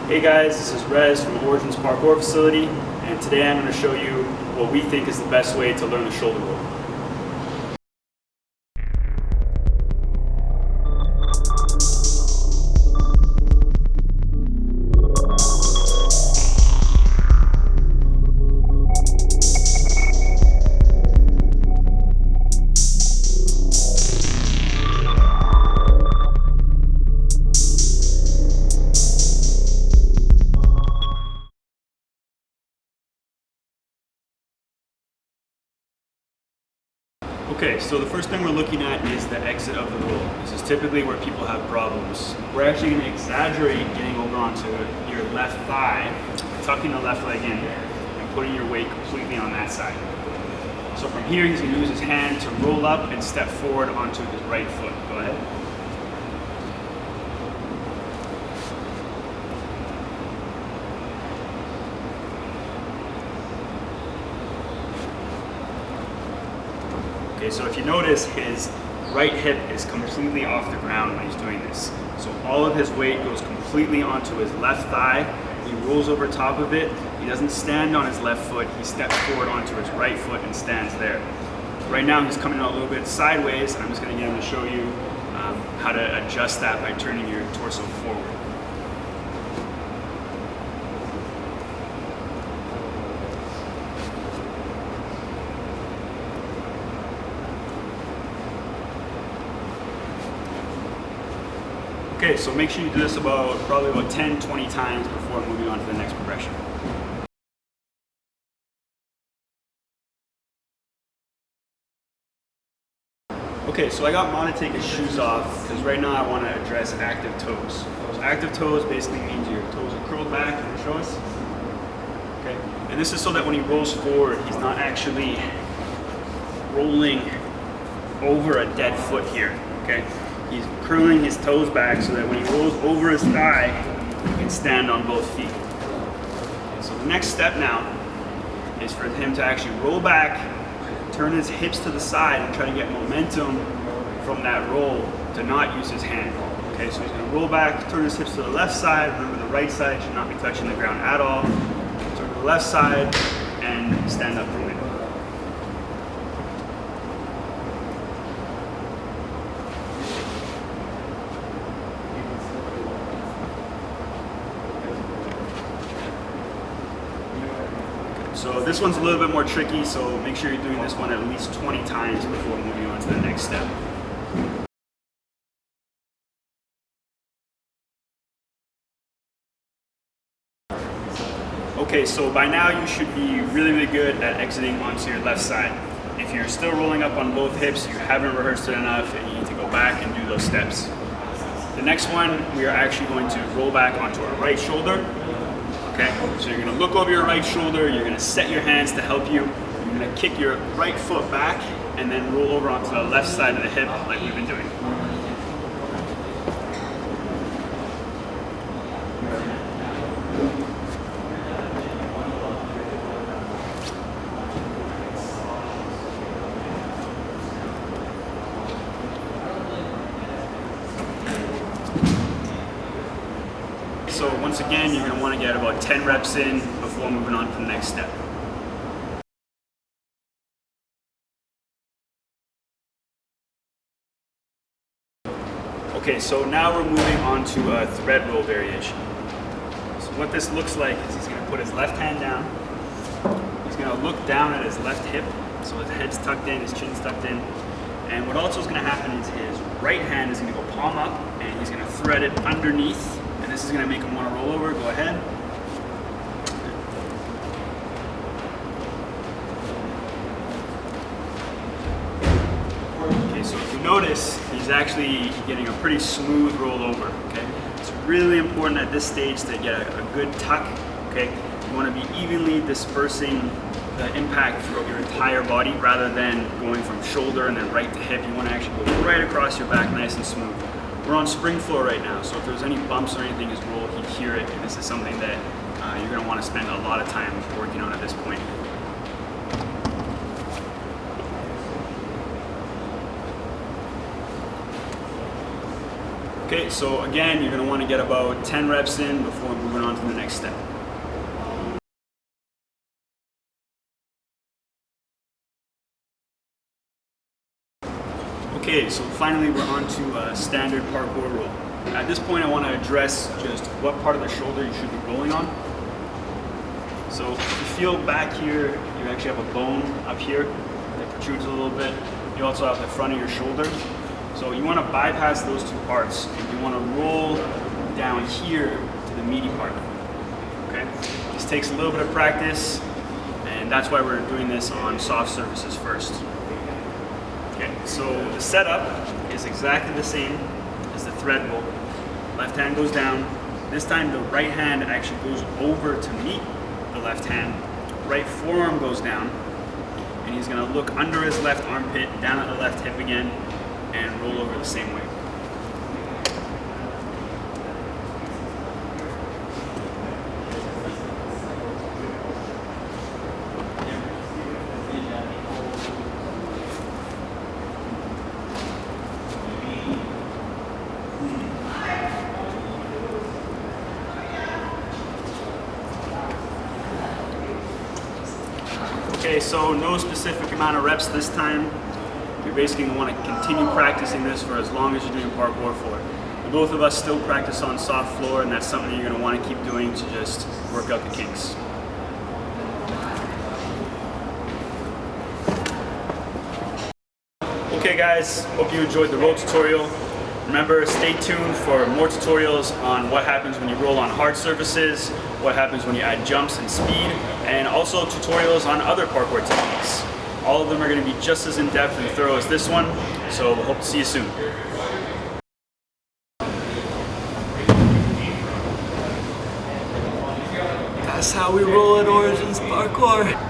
Hey guys, this is Rez from Origins Parkour facility, and today I'm going to show you what we think is the best way to learn the shoulder roll. Okay, so the first thing we're looking at is the exit of the roll. This is typically where people have problems. We're actually going to exaggerate getting over onto your left thigh, tucking the left leg in, and putting your weight completely on that side. So from here, he's going to use his hand to roll up and step forward onto his right foot. Go ahead. Okay, so if you notice, his right hip is completely off the ground when he's doing this. So all of his weight goes completely onto his left thigh. He rolls over top of it. He doesn't stand on his left foot. He steps forward onto his right foot and stands there. Right now he's coming out a little bit sideways, and I'm just going to get him to show you how to adjust that by turning your torso forward. Okay, so make sure you do this probably about 10-20 times before moving on to the next progression. Okay, so I got Ma to take his shoes off because right now I want to address active toes. So active toes basically means your toes are curled back. Can you show us? Okay, and this is so that when he rolls forward, he's not actually rolling over a dead foot here. Okay. He's curling his toes back so that when he rolls over his thigh, he can stand on both feet. Okay, so the next step now is for him to actually roll back, turn his hips to the side, and try to get momentum from that roll to not use his hand. Okay, so he's going to roll back, turn his hips to the left side. Remember, the right side should not be touching the ground at all. Turn to the left side and stand up from there. So this one's a little bit more tricky, so make sure you're doing this one at least 20 times before moving on to the next step. Okay, so by now you should be really good at exiting onto your left side. If you're still rolling up on both hips, you haven't rehearsed it enough and you need to go back and do those steps. The next one, we are actually going to roll back onto our right shoulder. Okay, so you're going to look over your right shoulder, you're going to set your hands to help you, you're going to kick your right foot back, and then roll over onto the left side of the hip like we've been doing. So once again, you're going to want to get about 10 reps in before moving on to the next step. Okay, so now we're moving on to a thread roll variation. So what this looks like is he's going to put his left hand down. He's going to look down at his left hip, so his head's tucked in, his chin's tucked in. And what also is going to happen is his right hand is going to go palm up, and he's going to thread it underneath. And this is going to make him want to roll over. Go ahead. Okay, so if you notice, he's actually getting a pretty smooth roll over. Okay, it's really important at this stage to get a good tuck. Okay, you want to be evenly dispersing the impact throughout your entire body rather than going from shoulder and then right to hip. You want to actually go right across your back, nice and smooth. We're on spring floor right now, so if there's any bumps or anything in his roll, he'd hear it, and this is something that you're going to want to spend a lot of time working on at this point. Okay, so again, you're gonna wanna get about 10 reps in before moving on to the next step. Okay, so finally we're on to standard parkour roll. At this point I want to address just what part of the shoulder you should be rolling on. So if you feel back here, you actually have a bone up here that protrudes a little bit. You also have the front of your shoulder. So you want to bypass those two parts and you want to roll down here to the meaty part. Okay? This takes a little bit of practice, and that's why we're doing this on soft surfaces first. Okay, so the setup is exactly the same as the thread roll. Left hand goes down. This time the right hand actually goes over to meet the left hand. Right forearm goes down, and he's gonna look under his left armpit, down at the left hip again, and roll over the same way. Okay, so no specific amount of reps this time. You're basically going to want to continue practicing this for as long as you're doing parkour for. Both of us still practice on soft floor, and that's something you're going to want to keep doing to just work out the kinks. Okay guys, hope you enjoyed the roll tutorial. Remember, stay tuned for more tutorials on what happens when you roll on hard surfaces, what happens when you add jumps and speed, and also tutorials on other parkour techniques. All of them are going to be just as in-depth and thorough as this one, so we'll hope to see you soon. That's how we roll at Origins Parkour.